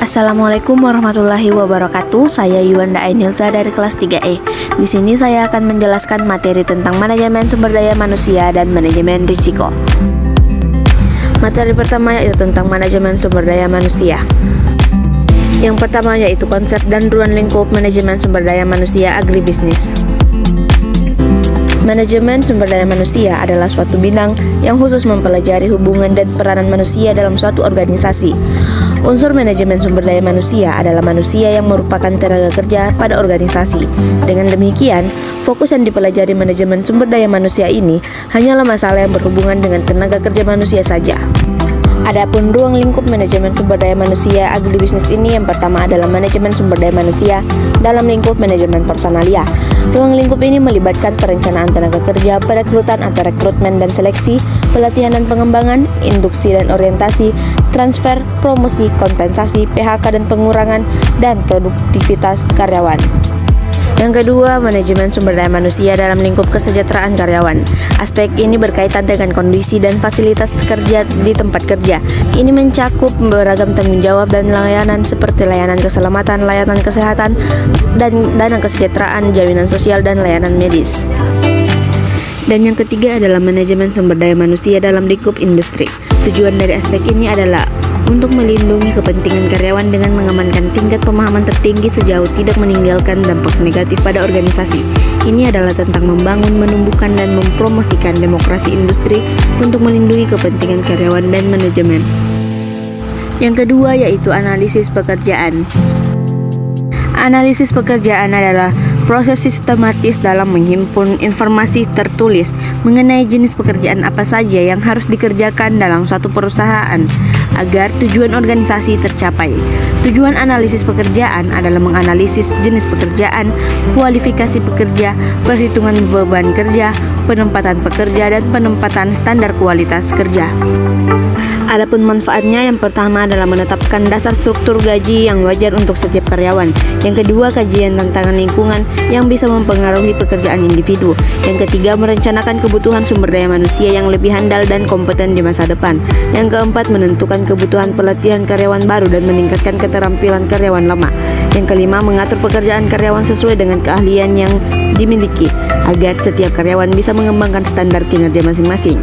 Assalamualaikum warahmatullahi wabarakatuh. Saya Yuanda Ainilza dari kelas 3E. Di sini saya akan menjelaskan materi tentang manajemen sumber daya manusia dan manajemen risiko. Materi pertama yaitu tentang manajemen sumber daya manusia. Yang pertama yaitu konsep dan ruang lingkup manajemen sumber daya manusia agribisnis. Manajemen sumber daya manusia adalah suatu bidang yang khusus mempelajari hubungan dan peranan manusia dalam suatu organisasi. Unsur manajemen sumber daya manusia adalah manusia yang merupakan tenaga kerja pada organisasi. Dengan demikian, fokus yang dipelajari manajemen sumber daya manusia ini hanyalah masalah yang berhubungan dengan tenaga kerja manusia saja. Adapun ruang lingkup manajemen sumber daya manusia agribisnis ini yang pertama adalah manajemen sumber daya manusia dalam lingkup manajemen personalia. Ruang lingkup ini melibatkan perencanaan tenaga kerja, perekrutan atau rekrutmen dan seleksi, pelatihan dan pengembangan, induksi dan orientasi, transfer, promosi, kompensasi, PHK dan pengurangan, dan produktivitas karyawan. Yang kedua, manajemen sumber daya manusia dalam lingkup kesejahteraan karyawan. Aspek ini berkaitan dengan kondisi dan fasilitas kerja di tempat kerja. Ini mencakup beragam tanggung jawab dan layanan seperti layanan keselamatan, layanan kesehatan, dan dana kesejahteraan, jaminan sosial, dan layanan medis. Dan yang ketiga adalah manajemen sumber daya manusia dalam lingkup industri. Tujuan dari aspek ini adalah untuk melindungi kepentingan karyawan dengan mengamankan tingkat pemahaman tertinggi sejauh tidak meninggalkan dampak negatif pada organisasi. Ini adalah tentang membangun, menumbuhkan, dan mempromosikan demokrasi industri untuk melindungi kepentingan karyawan dan manajemen. Yang kedua yaitu analisis pekerjaan. Analisis pekerjaan adalah proses sistematis dalam menghimpun informasi tertulis mengenai jenis pekerjaan apa saja yang harus dikerjakan dalam suatu perusahaan agar tujuan organisasi tercapai. Tujuan analisis pekerjaan adalah menganalisis jenis pekerjaan, kualifikasi pekerja, perhitungan beban kerja, penempatan pekerja, dan penempatan standar kualitas kerja. Adapun manfaatnya, yang pertama adalah menetapkan dasar struktur gaji yang wajar untuk setiap karyawan. Yang kedua, kajian tantangan lingkungan yang bisa mempengaruhi pekerjaan individu. Yang ketiga, merencanakan kebutuhan sumber daya manusia yang lebih handal dan kompeten di masa depan. Yang keempat, menentukan kebutuhan pelatihan karyawan baru dan meningkatkan keterampilan karyawan lama. Yang kelima, mengatur pekerjaan karyawan sesuai dengan keahlian yang dimiliki agar setiap karyawan bisa mengembangkan standar kinerja masing-masing.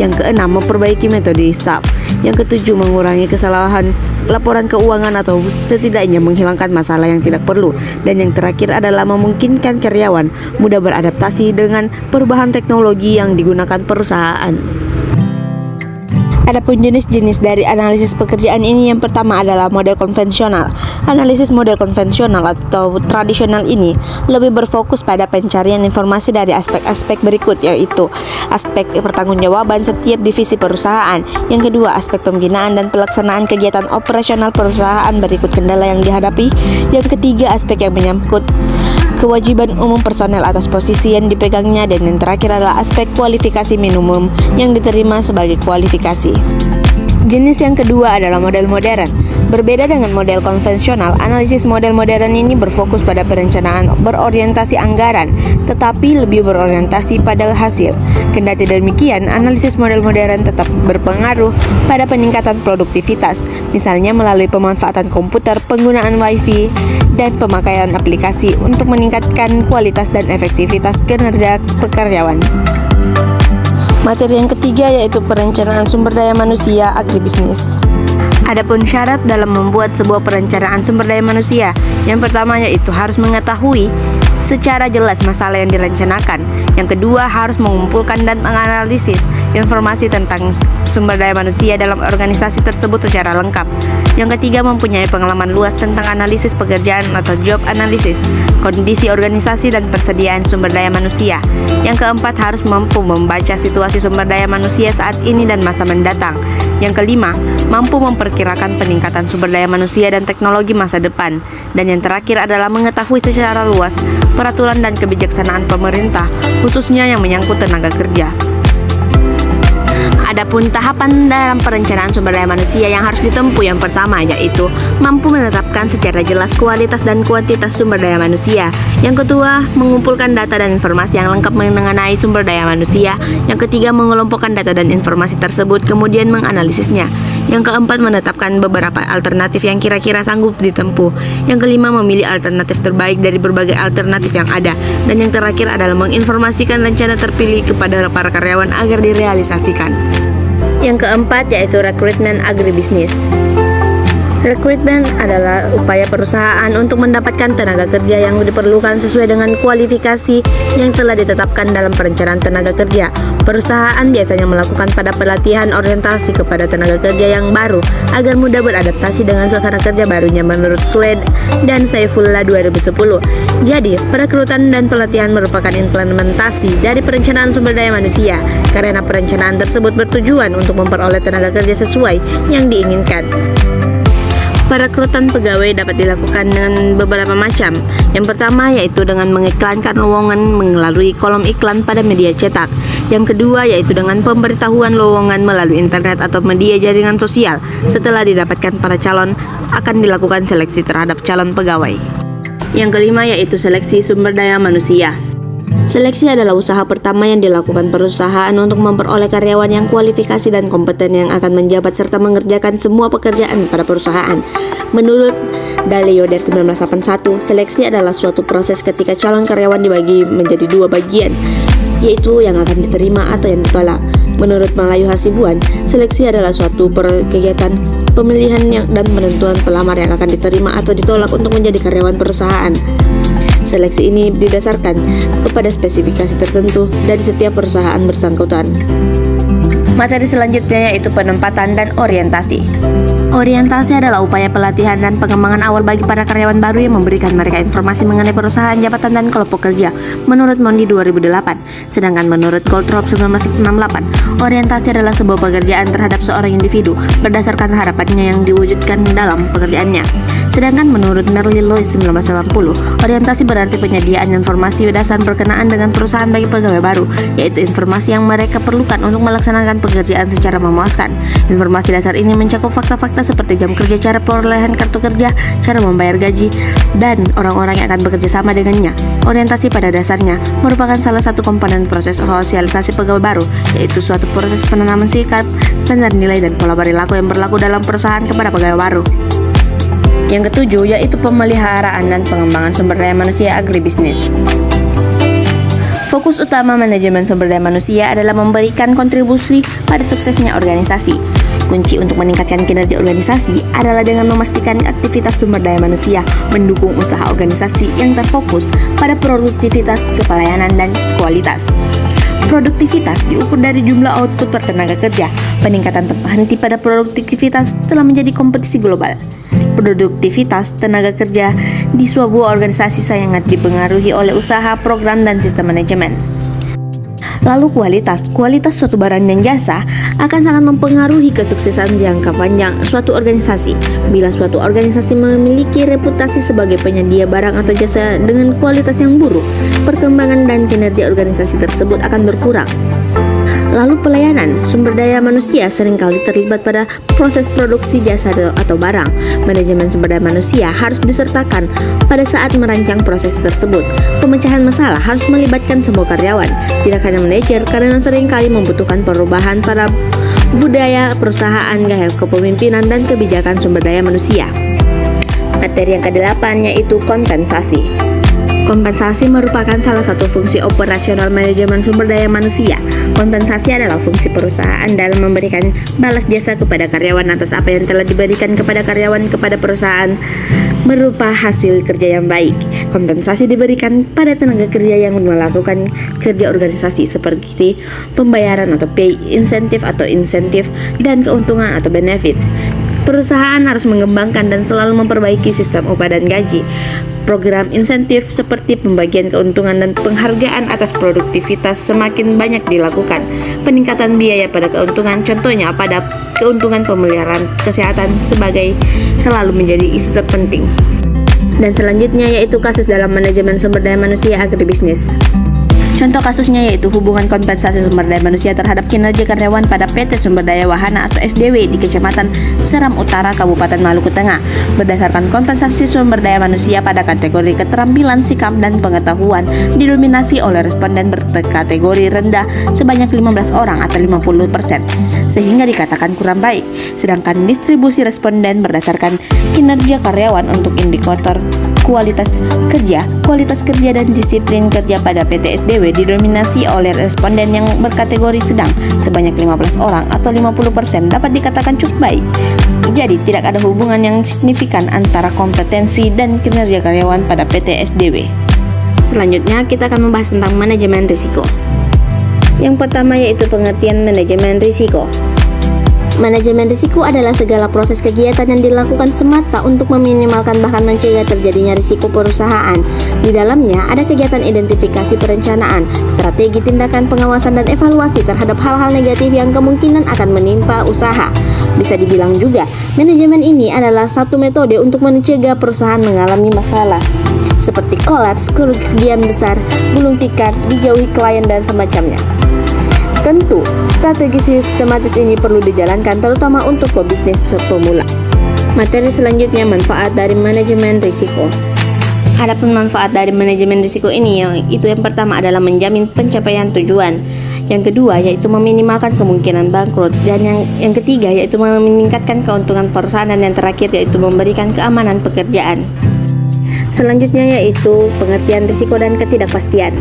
Yang keenam, memperbaiki metode staff. Yang ketujuh, mengurangi kesalahan laporan keuangan atau setidaknya menghilangkan masalah yang tidak perlu. Dan yang terakhir adalah memungkinkan karyawan mudah beradaptasi dengan perubahan teknologi yang digunakan perusahaan. Adapun jenis-jenis dari analisis pekerjaan ini, yang pertama adalah model konvensional. Analisis model konvensional atau tradisional ini lebih berfokus pada pencarian informasi dari aspek-aspek berikut, yaitu aspek pertanggungjawaban setiap divisi perusahaan. Yang kedua, aspek pembinaan dan pelaksanaan kegiatan operasional perusahaan berikut kendala yang dihadapi. Yang ketiga, aspek yang menyangkut kewajiban umum personel atas posisi yang dipegangnya. Dan yang terakhir adalah aspek kualifikasi minimum yang diterima sebagai kualifikasi. Jenis yang kedua adalah model modern. Berbeda dengan model konvensional, analisis model modern ini berfokus pada perencanaan berorientasi anggaran, tetapi lebih berorientasi pada hasil. Kendati demikian, analisis model modern tetap berpengaruh pada peningkatan produktivitas, misalnya melalui pemanfaatan komputer, penggunaan wifi, dan pemakaian aplikasi untuk meningkatkan kualitas dan efektivitas kinerja pekerjaan. Materi yang ketiga yaitu perencanaan sumber daya manusia agribisnis. Adapun syarat dalam membuat sebuah perencanaan sumber daya manusia, yang pertama yaitu harus mengetahui secara jelas masalah yang direncanakan. Yang kedua, harus mengumpulkan dan menganalisis informasi tentang sumber daya manusia dalam organisasi tersebut secara lengkap. Yang ketiga, mempunyai pengalaman luas tentang analisis pekerjaan atau job analysis, kondisi organisasi dan persediaan sumber daya manusia. Yang keempat, harus mampu membaca situasi sumber daya manusia saat ini dan masa mendatang. Yang kelima, mampu memperkirakan peningkatan sumber daya manusia dan teknologi masa depan. Dan yang terakhir adalah mengetahui secara luas peraturan dan kebijaksanaan pemerintah, khususnya yang menyangkut tenaga kerja. Adapun tahapan dalam perencanaan sumber daya manusia yang harus ditempuh, yang pertama yaitu mampu menetapkan secara jelas kualitas dan kuantitas sumber daya manusia. Yang kedua, mengumpulkan data dan informasi yang lengkap mengenai sumber daya manusia. Yang ketiga, mengelompokkan data dan informasi tersebut kemudian menganalisisnya. Yang keempat, menetapkan beberapa alternatif yang kira-kira sanggup ditempuh. Yang kelima, memilih alternatif terbaik dari berbagai alternatif yang ada. Dan yang terakhir adalah menginformasikan rencana terpilih kepada para karyawan agar direalisasikan. Yang keempat yaitu rekrutmen agribisnis. Rekrutmen adalah upaya perusahaan untuk mendapatkan tenaga kerja yang diperlukan sesuai dengan kualifikasi yang telah ditetapkan dalam perencanaan tenaga kerja. Perusahaan biasanya melakukan pada pelatihan orientasi kepada tenaga kerja yang baru agar mudah beradaptasi dengan suasana kerja barunya menurut Slade dan Saifullah 2010. Jadi, perekrutan dan pelatihan merupakan implementasi dari perencanaan sumber daya manusia karena perencanaan tersebut bertujuan untuk memperoleh tenaga kerja sesuai yang diinginkan. Perekrutan pegawai dapat dilakukan dengan beberapa macam. Yang pertama yaitu dengan mengiklankan lowongan melalui kolom iklan pada media cetak. Yang kedua yaitu dengan pemberitahuan lowongan melalui internet atau media jaringan sosial. Setelah didapatkan para calon, akan dilakukan seleksi terhadap calon pegawai. Yang kelima yaitu seleksi sumber daya manusia. Seleksi adalah usaha pertama yang dilakukan perusahaan untuk memperoleh karyawan yang kualifikasi dan kompeten yang akan menjabat serta mengerjakan semua pekerjaan pada perusahaan. Menurut Dalio dari 1981, seleksi adalah suatu proses ketika calon karyawan dibagi menjadi dua bagian, yaitu yang akan diterima atau yang ditolak. Menurut Melayu Hasibuan, seleksi adalah suatu kegiatan pemilihan dan penentuan pelamar yang akan diterima atau ditolak untuk menjadi karyawan perusahaan. Seleksi ini didasarkan kepada spesifikasi tertentu dari setiap perusahaan bersangkutan. Materi selanjutnya yaitu penempatan dan orientasi. Orientasi adalah upaya pelatihan dan pengembangan awal bagi para karyawan baru yang memberikan mereka informasi mengenai perusahaan, jabatan, dan kelompok kerja menurut Mondi 2008. Sedangkan menurut Goldthorpe 1968, orientasi adalah sebuah pekerjaan terhadap seorang individu berdasarkan harapannya yang diwujudkan dalam pekerjaannya. Sedangkan menurut Merle Lewis 1980, orientasi berarti penyediaan informasi dasar berkenaan dengan perusahaan bagi pegawai baru, yaitu informasi yang mereka perlukan untuk melaksanakan pekerjaan secara memuaskan. Informasi dasar ini mencakup fakta-fakta seperti jam kerja, cara perolehan kartu kerja, cara membayar gaji, dan orang-orang yang akan bekerja sama dengannya. Orientasi pada dasarnya merupakan salah satu komponen proses sosialisasi pegawai baru, yaitu suatu proses penanaman sikap, standar nilai, dan pola perilaku yang berlaku dalam perusahaan kepada pegawai baru. Yang ketujuh yaitu pemeliharaan dan pengembangan sumber daya manusia agribisnis. Fokus utama manajemen sumber daya manusia adalah memberikan kontribusi pada suksesnya organisasi. Kunci untuk meningkatkan kinerja organisasi adalah dengan memastikan aktivitas sumber daya manusia mendukung usaha organisasi yang terfokus pada produktivitas, kepelayanan, dan kualitas. Produktivitas diukur dari jumlah output per tenaga kerja. Peningkatan tanpa henti pada produktivitas telah menjadi kompetisi global. Produktivitas tenaga kerja di sebuah organisasi sangat dipengaruhi oleh usaha, program, dan sistem manajemen. Lalu kualitas suatu barang dan jasa akan sangat mempengaruhi kesuksesan jangka panjang suatu organisasi. Bila suatu organisasi memiliki reputasi sebagai penyedia barang atau jasa dengan kualitas yang buruk, perkembangan dan kinerja organisasi tersebut akan berkurang. Lalu pelayanan, sumber daya manusia seringkali terlibat pada proses produksi jasa atau barang. Manajemen sumber daya manusia harus disertakan pada saat merancang proses tersebut. Pemecahan masalah harus melibatkan semua karyawan, tidak hanya manajer, karena seringkali membutuhkan perubahan pada budaya perusahaan, gaya kepemimpinan, dan kebijakan sumber daya manusia. Materi yang ke-8 yaitu kompensasi. Kompensasi merupakan salah satu fungsi operasional manajemen sumber daya manusia. Kompensasi adalah fungsi perusahaan dalam memberikan balas jasa kepada karyawan atas apa yang telah diberikan kepada karyawan kepada perusahaan berupa hasil kerja yang baik. Kompensasi diberikan pada tenaga kerja yang melakukan kerja organisasi seperti pembayaran atau pay, insentif atau insentif, dan keuntungan atau benefits. Perusahaan harus mengembangkan dan selalu memperbaiki sistem upah dan gaji. Program insentif seperti pembagian keuntungan dan penghargaan atas produktivitas semakin banyak dilakukan. Peningkatan biaya pada keuntungan, contohnya pada keuntungan pemeliharaan kesehatan, sebagai selalu menjadi isu terpenting. Dan selanjutnya yaitu kasus dalam manajemen sumber daya manusia agribisnis. Contoh kasusnya yaitu hubungan kompensasi sumber daya manusia terhadap kinerja karyawan pada PT Sumber Daya Wahana atau SDW di Kecamatan Seram Utara, Kabupaten Maluku Tengah. Berdasarkan kompensasi sumber daya manusia pada kategori keterampilan, sikap, dan pengetahuan didominasi oleh responden berkategori rendah sebanyak 15 orang atau 50%, sehingga dikatakan kurang baik. Sedangkan distribusi responden berdasarkan kinerja karyawan untuk indikator kualitas kerja dan disiplin kerja pada PT SDW didominasi oleh responden yang berkategori sedang sebanyak 15 orang atau 50% dapat dikatakan cukup baik. Jadi tidak ada hubungan yang signifikan antara kompetensi dan kinerja karyawan pada PT SDW. Selanjutnya kita akan membahas tentang manajemen risiko. Yang pertama yaitu pengertian manajemen risiko. Manajemen risiko adalah segala proses kegiatan yang dilakukan semata untuk meminimalkan bahkan mencegah terjadinya risiko perusahaan. Di dalamnya ada kegiatan identifikasi perencanaan, strategi tindakan pengawasan dan evaluasi terhadap hal-hal negatif yang kemungkinan akan menimpa usaha. Bisa dibilang juga, manajemen ini adalah satu metode untuk mencegah perusahaan mengalami masalah seperti kolaps, kerugian besar, gulung tikar, dijauhi klien dan semacamnya. Tentu, strategi sistematis ini perlu dijalankan terutama untuk pebisnis pemula. Materi selanjutnya, manfaat dari manajemen risiko. Adapun manfaat dari manajemen risiko ini yaitu yang pertama adalah menjamin pencapaian tujuan. Yang kedua yaitu meminimalkan kemungkinan bangkrut, dan yang ketiga yaitu meningkatkan keuntungan perusahaan, dan yang terakhir yaitu memberikan keamanan pekerjaan. Selanjutnya yaitu pengertian risiko dan ketidakpastian.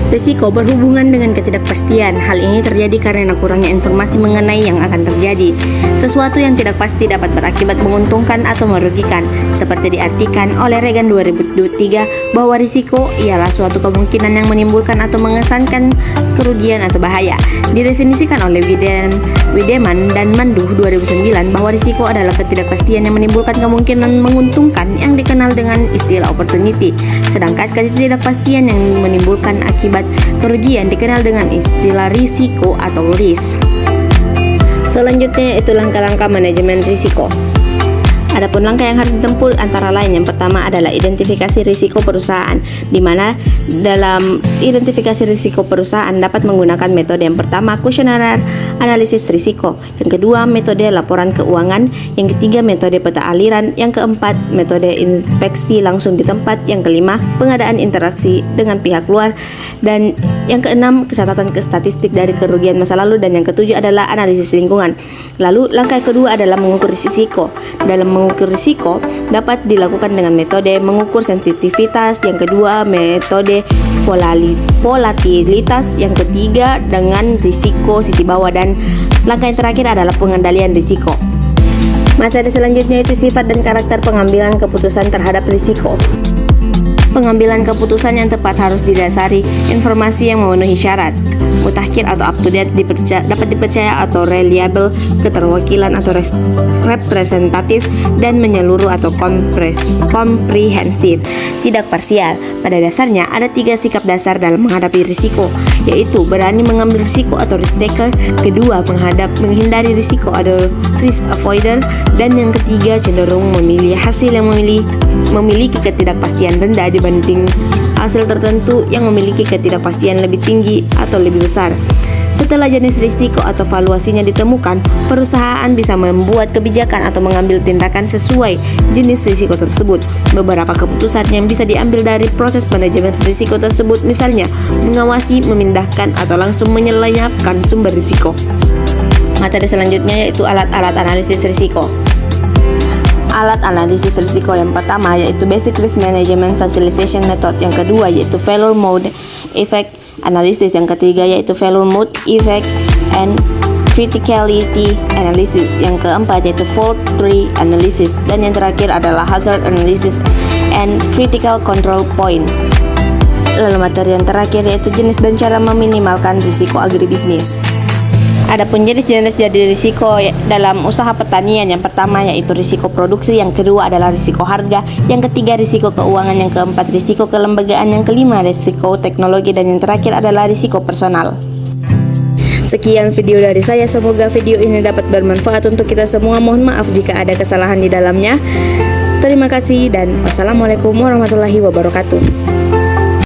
Risiko berhubungan dengan ketidakpastian. Hal ini terjadi karena kurangnya informasi mengenai yang akan terjadi. Sesuatu yang tidak pasti dapat berakibat menguntungkan atau merugikan, seperti diartikan oleh Reagan 2003 bahwa risiko ialah suatu kemungkinan yang menimbulkan atau mengesankan kerugian atau bahaya. Didefinisikan oleh Wiedemann dan Manduh 2009 bahwa risiko adalah ketidakpastian yang menimbulkan kemungkinan menguntungkan yang dikenal dengan istilah opportunity, sedangkan ketidakpastian yang menimbulkan akibat kerugian dikenal dengan istilah risiko atau risk. Selanjutnya yaitu langkah-langkah manajemen risiko. Adapun langkah yang harus ditempuh antara lain, yang pertama adalah identifikasi risiko perusahaan, di mana dalam identifikasi risiko perusahaan dapat menggunakan metode yang pertama kuesioner analisis risiko, yang kedua metode laporan keuangan, yang ketiga metode peta aliran, yang keempat metode inspeksi langsung di tempat, yang kelima pengadaan interaksi dengan pihak luar, dan yang keenam catatan statistik dari kerugian masa lalu, dan yang ketujuh adalah analisis lingkungan. Lalu langkah kedua adalah mengukur risiko. Dalam mengukur risiko dapat dilakukan dengan metode mengukur sensitivitas, yang kedua metode volatilitas, yang ketiga dengan risiko sisi bawah, dan langkah yang terakhir adalah pengendalian risiko. Materi selanjutnya itu sifat dan karakter pengambilan keputusan terhadap risiko. Pengambilan keputusan yang tepat harus didasari informasi yang memenuhi syarat, mutakhir atau up to date, dapat dipercaya atau reliable, keterwakilan atau representatif, dan menyeluruh atau komprehensif, tidak parsial. Pada dasarnya ada 3 sikap dasar dalam menghadapi risiko, yaitu berani mengambil risiko atau risk taker, kedua menghindari risiko atau risk avoider, dan yang ketiga cenderung memilih hasil yang memiliki ketidakpastian rendah dibanding hasil tertentu yang memiliki ketidakpastian lebih tinggi atau lebih besar. Setelah jenis risiko atau valuasinya ditemukan, perusahaan bisa membuat kebijakan atau mengambil tindakan sesuai jenis risiko tersebut. Beberapa keputusan yang bisa diambil dari proses manajemen risiko tersebut misalnya mengawasi, memindahkan, atau langsung menyelenyapkan sumber risiko. Materi selanjutnya yaitu alat-alat analisis risiko. Alat analisis risiko yang pertama yaitu Basic Risk Management Facilitation Method, yang kedua yaitu Failure Mode Effect Analysis, yang ketiga yaitu Failure Mode Effect and Criticality Analysis, yang keempat yaitu Fault Tree Analysis, dan yang terakhir adalah Hazard Analysis and Critical Control Point. Lalu materi yang terakhir yaitu jenis dan cara meminimalkan risiko agribisnis. Adapun jenis-jenis dari risiko dalam usaha pertanian, yang pertama yaitu risiko produksi, yang kedua adalah risiko harga, yang ketiga risiko keuangan, yang keempat risiko kelembagaan, yang kelima risiko teknologi, dan yang terakhir adalah risiko personal. Sekian video dari saya, semoga video ini dapat bermanfaat untuk kita semua. Mohon maaf jika ada kesalahan di dalamnya. Terima kasih dan wassalamualaikum warahmatullahi wabarakatuh.